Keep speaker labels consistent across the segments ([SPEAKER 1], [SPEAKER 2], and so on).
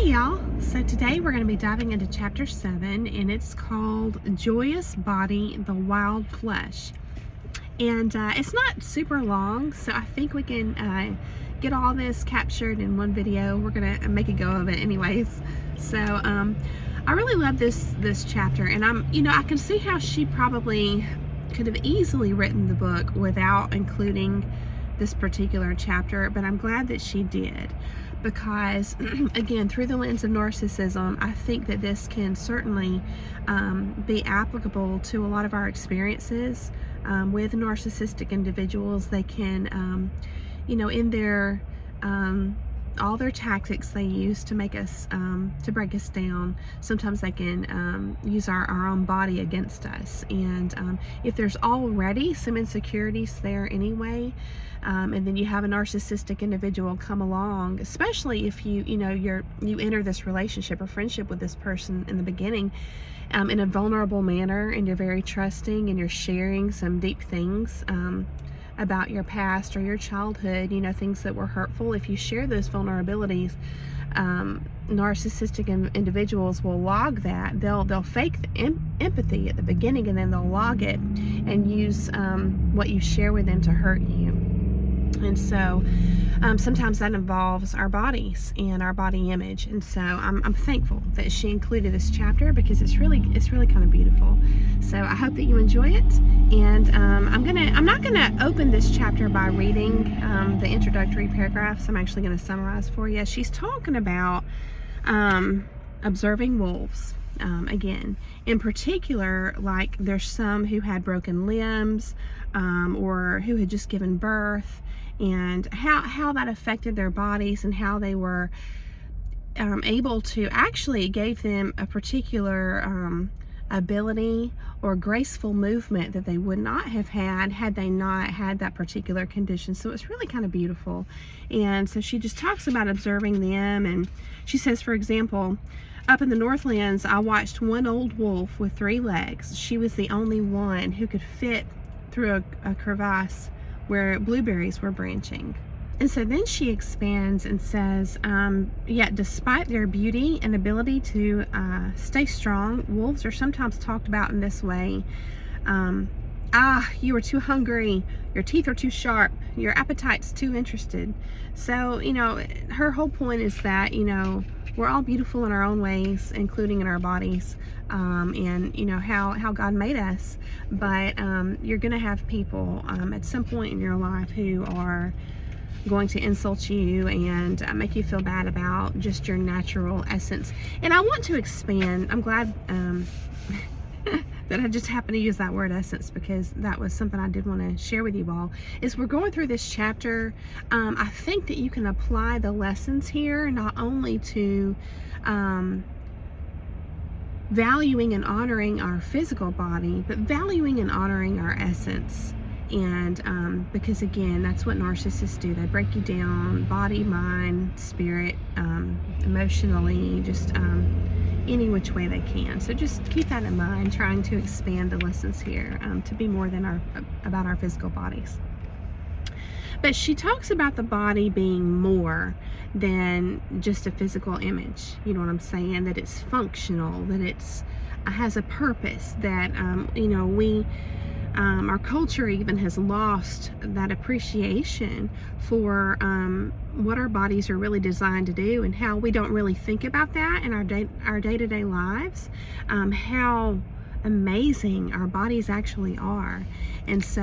[SPEAKER 1] Hey y'all, so today we're going to be diving into chapter 7, and it's called Joyous Body, the Wild Flesh. And it's not super long, so I think we can get all this captured in one video. We're going to make a go of it anyways. So I really love this chapter, and I can see how she probably could have easily written the book without including this particular chapter, but I'm glad that she did, because again, through the lens of narcissism, I think that this can certainly be applicable to a lot of our experiences with narcissistic individuals. They can in their all their tactics they use to make us to break us down, sometimes they can use our own body against us. And if there's already some insecurities there anyway, and then you have a narcissistic individual come along, especially if you enter this relationship or friendship with this person in the beginning in a vulnerable manner, and you're very trusting and you're sharing some deep things about your past or your childhood, things that were hurtful. If you share those vulnerabilities, narcissistic individuals will log that. They'll fake the empathy at the beginning, and then they'll log it and use what you share with them to hurt you. And so sometimes that involves our bodies and our body image. And so I'm thankful that she included this chapter, because it's really kind of beautiful. So I hope that you enjoy it. And I'm not gonna open this chapter by reading the introductory paragraphs. I'm actually gonna summarize for you. She's talking about observing wolves. Again, in particular, like there's some who had broken limbs or who had just given birth, and how that affected their bodies, and how they were able to actually, it gave them a particular ability or graceful movement that they would not have had they not had that particular condition. So it's really kind of beautiful. And so she just talks about observing them, and she says, for example, up in the Northlands, I watched one old wolf with 3 legs. She was the only one who could fit through a crevasse where blueberries were branching. And so then she expands and says, yet despite their beauty and ability to stay strong, wolves are sometimes talked about in this way. You are too hungry, your teeth are too sharp, your appetite's too interested. So, her whole point is that, we're all beautiful in our own ways, including in our bodies, and how God made us. But you're gonna have people at some point in your life who are going to insult you and make you feel bad about just your natural essence. And I want to expand. I'm glad that I just happened to use that word essence, because that was something I did want to share with you all. As we're going through this chapter, I think that you can apply the lessons here not only to valuing and honoring our physical body, but valuing and honoring our essence. And because again, that's what narcissists do. They break you down, body, mind, spirit, emotionally, just any which way they can. So just keep that in mind, trying to expand the lessons here to be more than about our physical bodies. But she talks about the body being more than just a physical image. You know what I'm saying? That it's functional, that it's has a purpose, that our culture even has lost that appreciation for what our bodies are really designed to do, and how we don't really think about that in our day-to-day lives, how amazing our bodies actually are. And so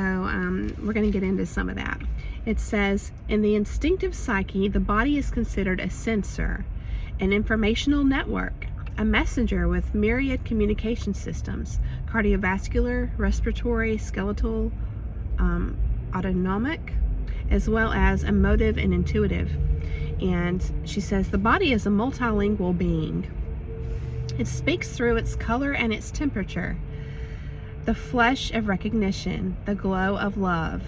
[SPEAKER 1] we're going to get into some of that. It says, in the instinctive psyche, the body is considered a sensor, an informational network, a messenger with myriad communication systems: cardiovascular, respiratory, skeletal, autonomic, as well as emotive and intuitive. And she says the body is a multilingual being. It speaks through its color and its temperature, the flesh of recognition, the glow of love,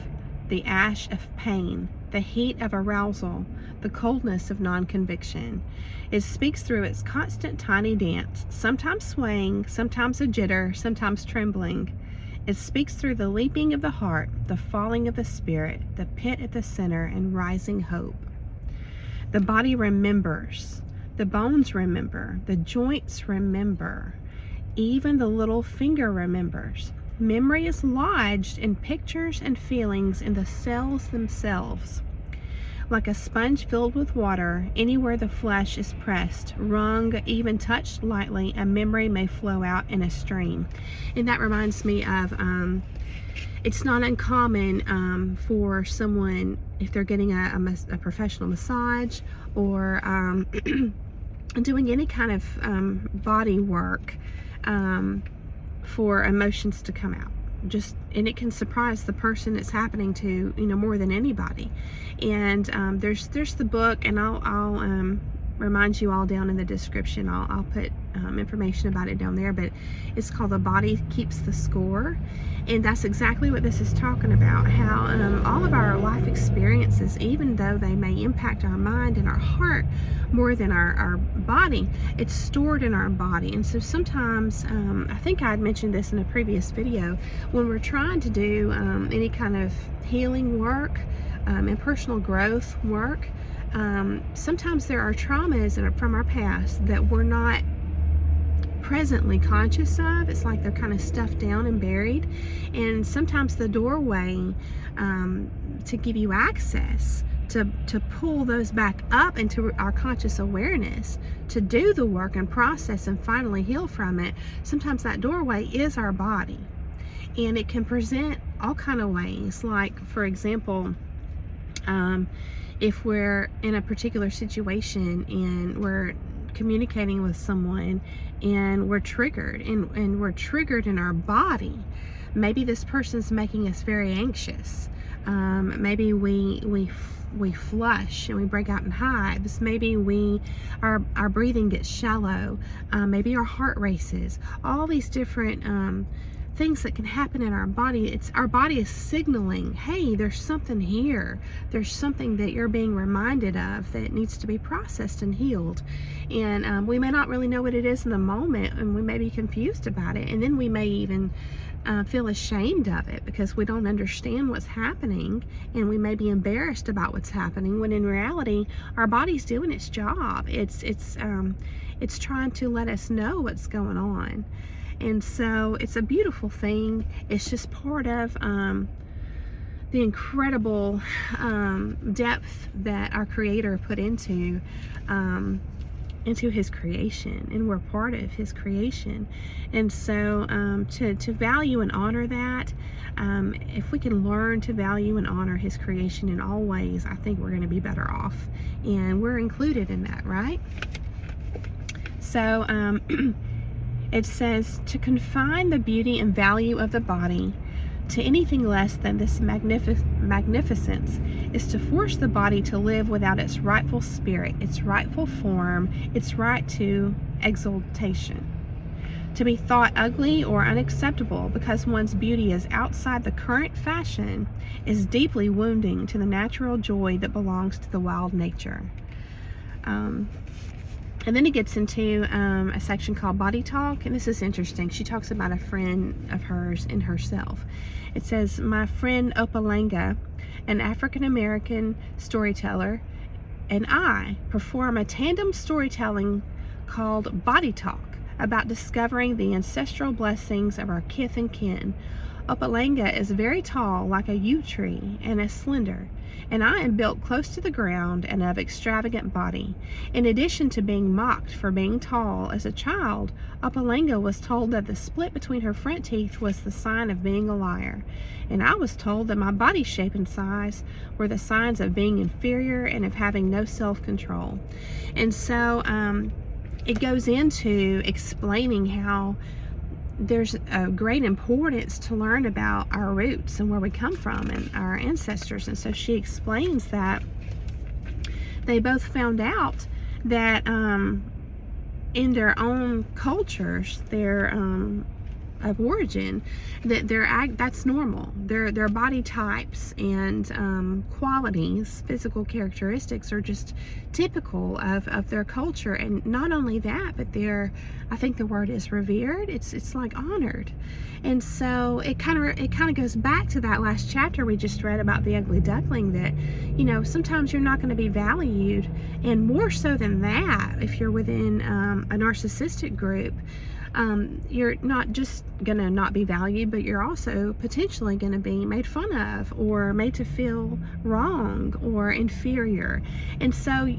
[SPEAKER 1] the ash of pain, the heat of arousal, the coldness of non-conviction. It speaks through its constant tiny dance, sometimes swaying, sometimes a jitter, sometimes trembling. It speaks through the leaping of the heart, the falling of the spirit, the pit at the center, and rising hope. The body remembers. The bones remember. The joints remember. Even the little finger remembers. Memory is lodged in pictures and feelings in the cells themselves. Like a sponge filled with water, anywhere the flesh is pressed, wrung, even touched lightly, a memory may flow out in a stream. And that reminds me of, it's not uncommon for someone, if they're getting a professional massage or doing any kind of body work, for emotions to come out. And it can surprise the person it's happening to, more than anybody. And there's the book, and I'll remind you all down in the description. I'll put information about it down there, but it's called The Body Keeps the Score. And that's exactly what this is talking about, how all of our life experiences, even though they may impact our mind and our heart more than our body, it's stored in our body. And so sometimes, I think I had mentioned this in a previous video, when we're trying to do any kind of healing work and personal growth work, sometimes there are traumas from our past that we're not presently conscious of. It's like they're kind of stuffed down and buried. And sometimes the doorway to give you access to pull those back up into our conscious awareness, to do the work and process and finally heal from it, sometimes that doorway is our body. And it can present all kind of ways. Like, for example, if we're in a particular situation and we're communicating with someone and we're triggered, and we're triggered in our body, maybe this person's making us very anxious. Maybe we flush and we break out in hives. Maybe our breathing gets shallow. Maybe our heart races. All these different things that can happen in our body. Our body is signaling, hey, there's something here. There's something that you're being reminded of that needs to be processed and healed. And we may not really know what it is in the moment, and we may be confused about it. And then we may even feel ashamed of it because we don't understand what's happening, and we may be embarrassed about what's happening, when in reality our body's doing its job. It's trying to let us know what's going on. And so it's a beautiful thing. It's just part of the incredible depth that our Creator put into His creation, and we're part of His creation. And so to value and honor that, if we can learn to value and honor His creation in all ways, I think we're going to be better off, and we're included in that, right? So it says, to confine the beauty and value of the body to anything less than this magnificence is to force the body to live without its rightful spirit, its rightful form, its right to exaltation. To be thought ugly or unacceptable because one's beauty is outside the current fashion is deeply wounding to the natural joy that belongs to the wild nature. And then it gets into a section called Body Talk, and this is interesting. She talks about a friend of hers and herself. It says, my friend Opalanga, an African-American storyteller, and I perform a tandem storytelling called Body Talk about discovering the ancestral blessings of our kith and kin. Opalanga is very tall, like a yew tree, and is slender, and I am built close to the ground and of extravagant body. In addition to being mocked for being tall as a child, Opalanga was told that the split between her front teeth was the sign of being a liar, and I was told that my body shape and size were the signs of being inferior and of having no self-control. And so it goes into explaining how there's a great importance to learn about our roots and where we come from and our ancestors. And so she explains that they both found out that in their own cultures, their origin, that that's normal. Their body types and qualities, physical characteristics, are just typical of their culture. And not only that, but I think the word is revered. It's like honored. And so it kind of goes back to that last chapter we just read about the ugly duckling, that, you know, sometimes you're not going to be valued, and more so than that, if you're within a narcissistic group, you're not just gonna not be valued, but you're also potentially gonna be made fun of or made to feel wrong or inferior. And so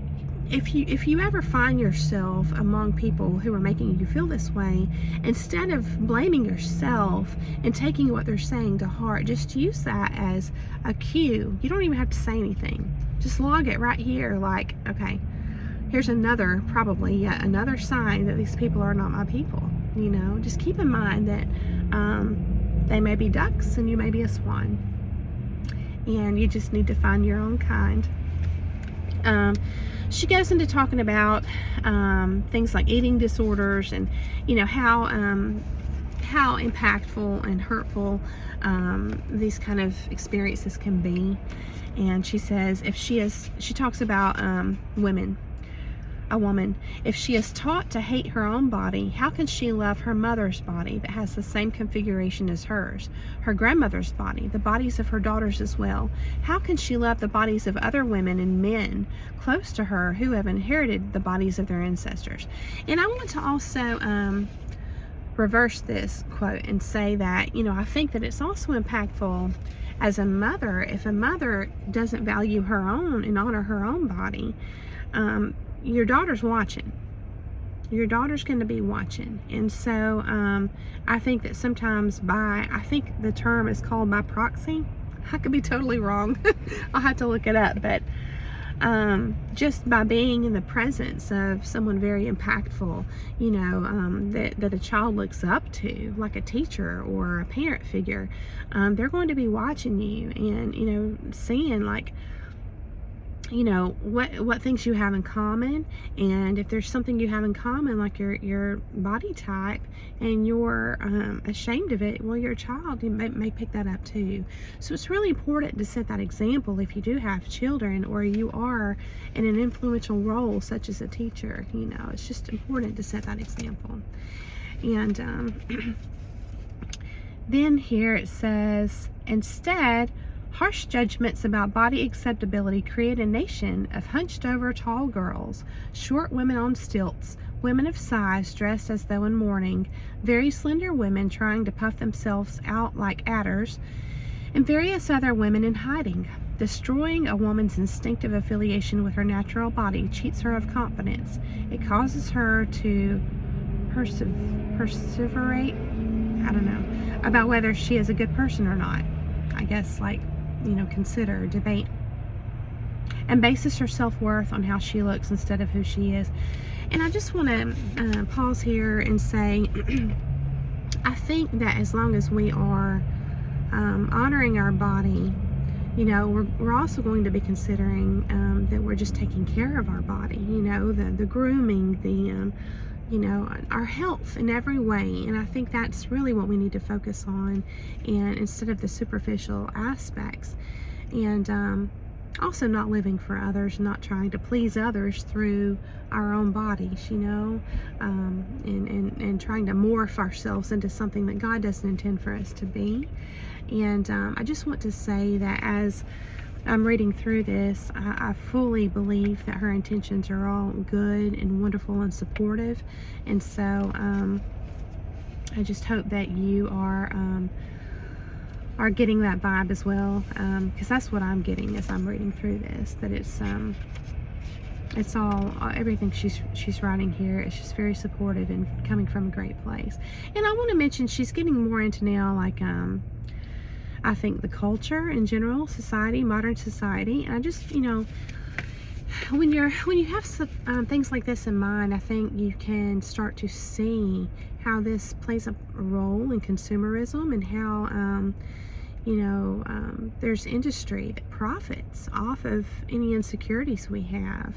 [SPEAKER 1] if you ever find yourself among people who are making you feel this way, instead of blaming yourself and taking what they're saying to heart, just use that as a cue. You don't even have to say anything. Just log it right here, like, okay, here's probably yet another sign that these people are not my people. You know, just keep in mind that they may be ducks and you may be a swan, and you just need to find your own kind. She goes into talking about things like eating disorders, and, you know, how impactful and hurtful these kind of experiences can be. And she says, she talks about a woman, if she is taught to hate her own body, how can she love her mother's body that has the same configuration as hers, her grandmother's body, the bodies of her daughters as well? How can she love the bodies of other women and men close to her who have inherited the bodies of their ancestors? And I want to also reverse this quote and say that, you know, I think that it's also impactful as a mother, if a mother doesn't value her own and honor her own body. Your daughter's watching. Your daughter's going to be watching. And so I think that sometimes I think the term is called by proxy. I could be totally wrong. I'll have to look it up. But just by being in the presence of someone very impactful, you know, that a child looks up to, like a teacher or a parent figure, they're going to be watching you and, you know, seeing, like, you know, what things you have in common. And if there's something you have in common, like your body type, and you're ashamed of it, well, your child may pick that up too. So it's really important to set that example if you do have children, or you are in an influential role such as a teacher. You know, it's just important to set that example. And then here it says, instead, harsh judgments about body acceptability create a nation of hunched-over tall girls, short women on stilts, women of size dressed as though in mourning, very slender women trying to puff themselves out like adders, and various other women in hiding. Destroying a woman's instinctive affiliation with her natural body cheats her of confidence. It causes her to perseverate, I don't know, about whether she is a good person or not. I guess, like, you know, consider, debate, and bases her self-worth on how she looks instead of who she is. And I just want to pause here and say, I think that as long as we are honoring our body, you know, we're also going to be considering that we're just taking care of our body, you know, the grooming, you know, our health in every way. And I think that's really what we need to focus on, and instead of the superficial aspects. And also not living for others, not trying to please others through our own bodies, you know, and trying to morph ourselves into something that God doesn't intend for us to be. And I just want to say that as I'm reading through this, I fully believe that her intentions are all good and wonderful and supportive. And so I just hope that you are getting that vibe as well, because that's what I'm getting as I'm reading through this, that it's all everything she's writing here. It's just very supportive and coming from a great place. And I want to mention she's getting more into now, like, I think the culture in general, society, modern society. And I just, you know, when you have some, things like this in mind, I think you can start to see how this plays a role in consumerism, and how, you know, there's industry that profits off of any insecurities we have.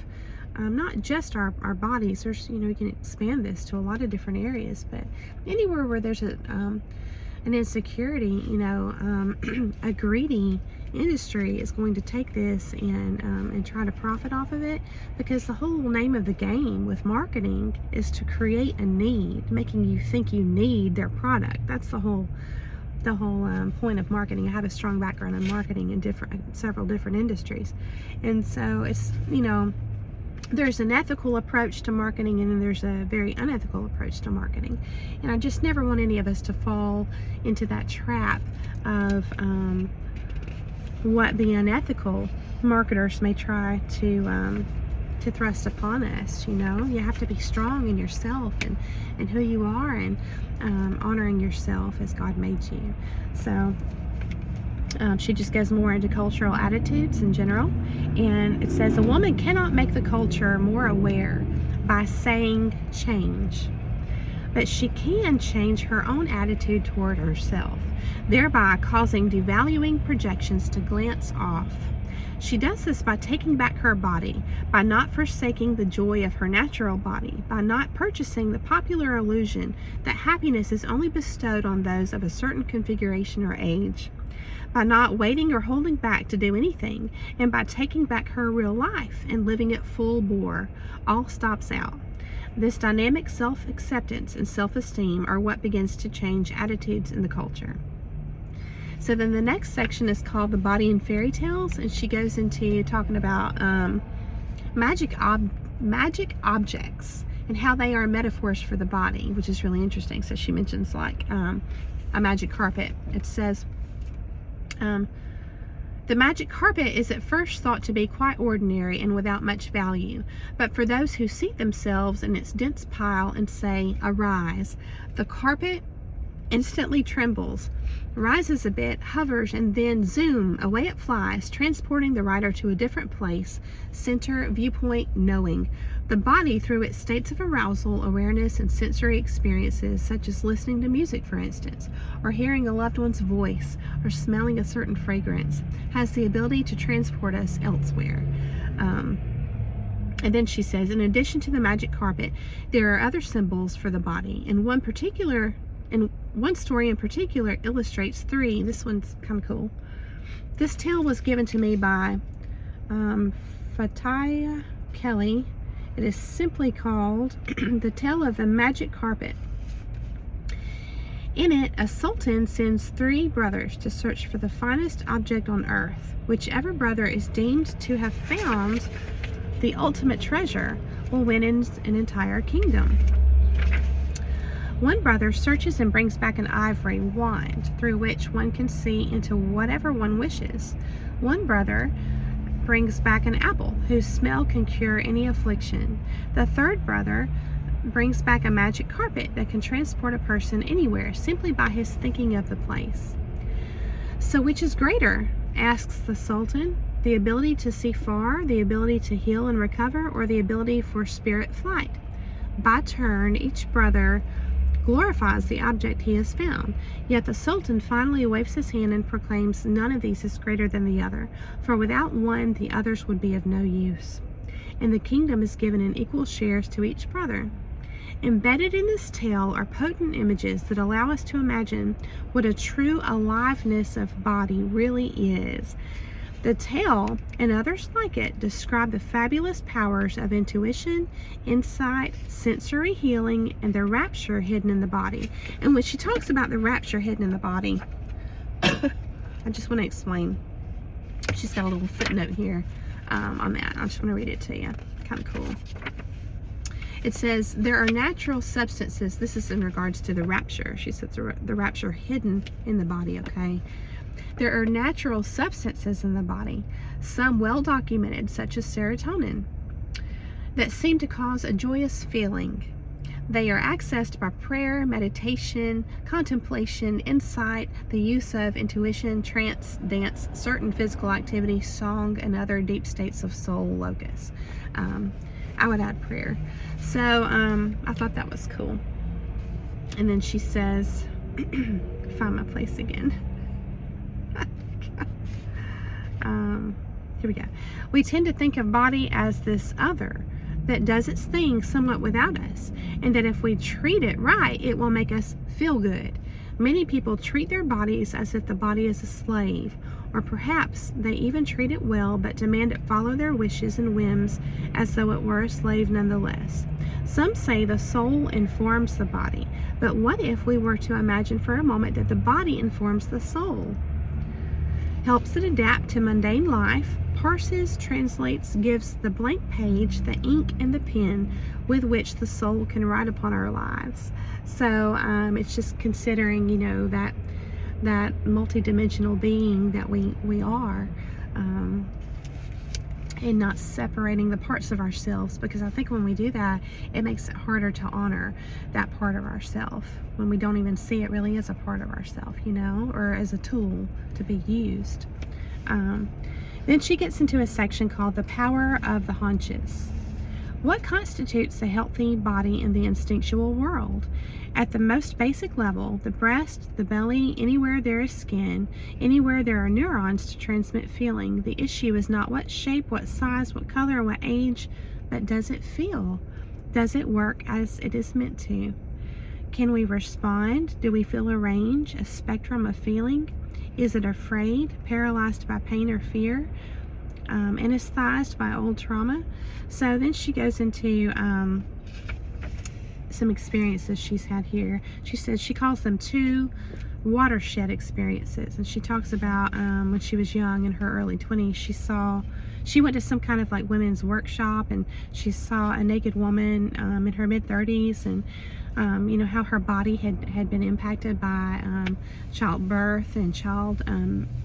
[SPEAKER 1] not just our bodies. There's, we can expand this to a lot of different areas, but anywhere where there's an insecurity, a greedy industry is going to take this and try to profit off of it, because the whole name of the game with marketing is to create a need, making you think you need their product. That's the whole point of marketing. I have a strong background in marketing in several different industries, and so it's, there's an ethical approach to marketing, and then there's a very unethical approach to marketing. And I just never want any of us to fall into that trap of what the unethical marketers may try to thrust upon us. You have to be strong in yourself and who you are, and honoring yourself as God made you. So she just goes more into cultural attitudes in general, and it says a woman cannot make the culture more aware by saying change, but she can change her own attitude toward herself, thereby causing devaluing projections to glance off. She does this by taking back her body, by not forsaking the joy of her natural body, by not purchasing the popular illusion that happiness is only bestowed on those of a certain configuration or age, by not waiting or holding back to do anything, and by taking back her real life and living it full bore. All stops out. This dynamic self-acceptance and self-esteem are what begins to change attitudes in the culture. So then the next section is called The Body in Fairy Tales, and she goes into talking about magic objects and how they are metaphors for the body, which is really interesting. So she mentions like a magic carpet. It says, the magic carpet is at first thought to be quite ordinary and without much value, but for those who seat themselves in its dense pile and say, "Arise," the carpet instantly trembles, rises a bit, hovers, and then zoom, away it flies, transporting the rider to a different place, center, viewpoint, knowing. The body, through its states of arousal, awareness, and sensory experiences, such as listening to music, for instance, or hearing a loved one's voice, or smelling a certain fragrance, has the ability to transport us elsewhere. And then she says, in addition to the magic carpet, there are other symbols for the body, and one story in particular illustrates three. This one's kind of cool. This tale was given to me by Fataya Kelly. It is simply called The Tale of the Magic Carpet. In it, a sultan sends 3 brothers to search for the finest object on earth. Whichever brother is deemed to have found the ultimate treasure will win an entire kingdom. One brother searches and brings back an ivory wand through which one can see into whatever one wishes. One brother brings back an apple whose smell can cure any affliction. The third brother brings back a magic carpet that can transport a person anywhere simply by his thinking of the place. So which is greater? Asks the Sultan. The ability to see far, the ability to heal and recover, or the ability for spirit flight? By turn, each brother glorifies the object he has found. Yet the Sultan finally waves his hand and proclaims none of these is greater than the other, for without one the others would be of no use. And the kingdom is given in equal shares to each brother. Embedded in this tale are potent images that allow us to imagine what a true aliveness of body really is. The tale, and others like it, describe the fabulous powers of intuition, insight, sensory healing, and the rapture hidden in the body. And when she talks about the rapture hidden in the body, I just want to explain. She's got a little footnote here on that. I just want to read it to you. Kind of cool. It says, there are natural substances. This is in regards to the rapture. She says the rapture hidden in the body, okay? There are natural substances in the body, some well documented, such as serotonin, that seem to cause a joyous feeling. They are accessed by prayer, meditation, contemplation, insight, the use of intuition, trance, dance, certain physical activity, song, and other deep states of soul locus. I would add prayer. So I thought that was cool. And then she says, find my place again. Here we go. We tend to think of body as this other, that does its thing somewhat without us, and that if we treat it right, it will make us feel good. Many people treat their bodies as if the body is a slave, or perhaps they even treat it well but demand it follow their wishes and whims as though it were a slave nonetheless. Some say the soul informs the body, but what if we were to imagine for a moment that the body informs the soul? Helps it adapt to mundane life, parses, translates, gives the blank page, the ink, and the pen with which the soul can write upon our lives. So it's just considering, that multidimensional being that we are, and not separating the parts of ourselves, because I think when we do that, it makes it harder to honor that part of ourselves when we don't even see it really as a part of ourselves, or as a tool to be used. Then she gets into a section called the power of the haunches. What constitutes a healthy body in the instinctual world? At the most basic level, the breast, the belly, anywhere there is skin, anywhere there are neurons to transmit feeling, the issue is not what shape, what size, what color, what age, but does it feel? Does it work as it is meant to? Can we respond? Do we feel a range, a spectrum of feeling? Is it afraid, paralyzed by pain or fear, anesthetized by old trauma? So then she goes into some experiences she's had here. She says she calls them 2 watershed experiences, and she talks about when she was young in her early 20s, she went to some kind of like women's workshop, and she saw a naked woman in her mid-30s, and how her body had been impacted by childbirth and child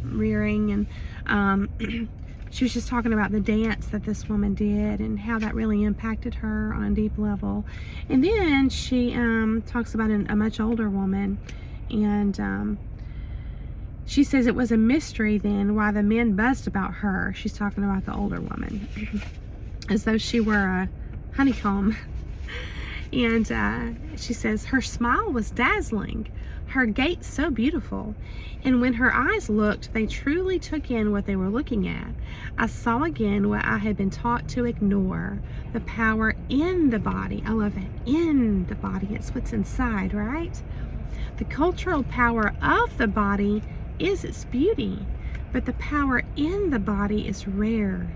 [SPEAKER 1] rearing, and she was just talking about the dance that this woman did and how that really impacted her on a deep level. And then she talks about a much older woman, and she says it was a mystery then why the men buzzed about her. She's talking about the older woman as though she were a honeycomb. And she says her smile was dazzling, her gait so beautiful, and when her eyes looked, they truly took in what they were looking at. I saw again what I had been taught to ignore, the power in the body. I love that, in the body. It's what's inside, right? The cultural power of the body is its beauty, but the power in the body is rare.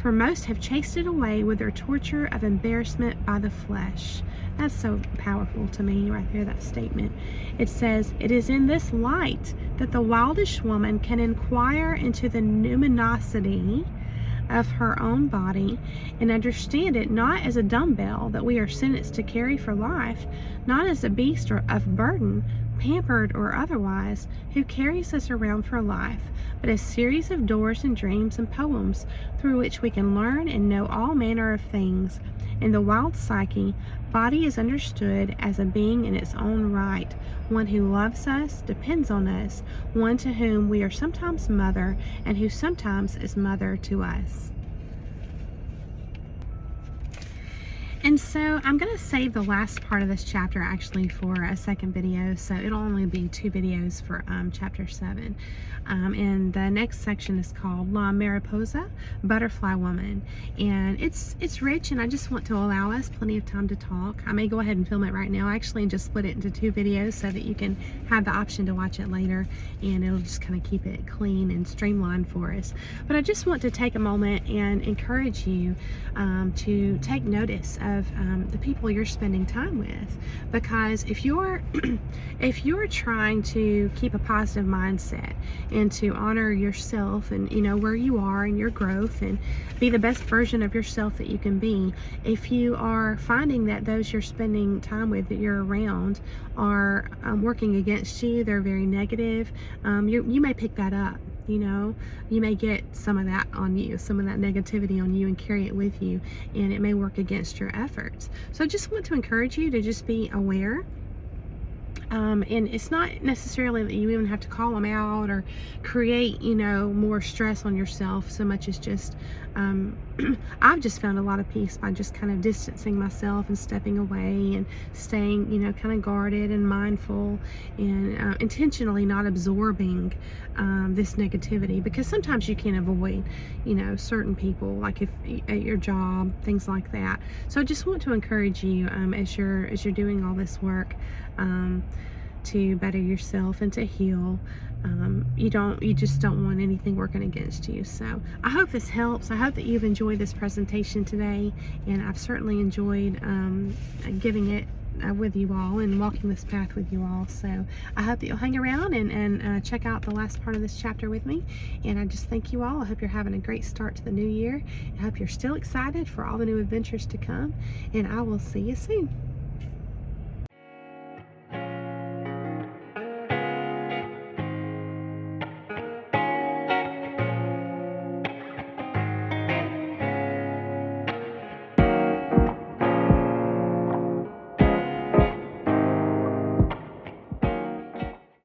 [SPEAKER 1] For most have chased it away with their torture of embarrassment by the flesh. That's so powerful to me right there, that statement. It says, it is in this light that the wildish woman can inquire into the numinosity of her own body and understand it not as a dumbbell that we are sentenced to carry for life, not as a beast or of burden, pampered or otherwise, who carries us around for life, but a series of doors and dreams and poems through which we can learn and know all manner of things. In the wild psyche, body is understood as a being in its own right, one who loves us, depends on us, one to whom we are sometimes mother, and who sometimes is mother to us. And so I'm going to save the last part of this chapter actually for a second video, so it'll only be 2 videos for chapter 7. And the next section is called La Mariposa, Butterfly Woman. And it's rich, and I just want to allow us plenty of time to talk. I may go ahead and film it right now actually and just split it into 2 videos so that you can have the option to watch it later, and it'll just kind of keep it clean and streamlined for us. But I just want to take a moment and encourage you to take notice of the people you're spending time with, because if you're trying to keep a positive mindset and to honor yourself and where you are and your growth and be the best version of yourself that you can be, if you are finding that those you're spending time with, that you're around, are working against you, they're very negative, you may pick that up. You may get some of that on you, some of that negativity on you, and carry it with you, and it may work against your efforts. So I just want to encourage you to just be aware And it's not necessarily that you even have to call them out or create, more stress on yourself so much as just, I've just found a lot of peace by just kind of distancing myself and stepping away and staying, kind of guarded and mindful and intentionally not absorbing this negativity, because sometimes you can't avoid, certain people, like if at your job, things like that. So I just want to encourage you as you're doing all this work, to better yourself and to heal. You just don't want anything working against you. So I hope this helps. I hope that you've enjoyed this presentation today, and I've certainly enjoyed giving it with you all and walking this path with you all. So I hope that you'll hang around and check out the last part of this chapter with me. And I just thank you all. I hope you're having a great start to the new year. I hope you're still excited for all the new adventures to come, and I will see you soon.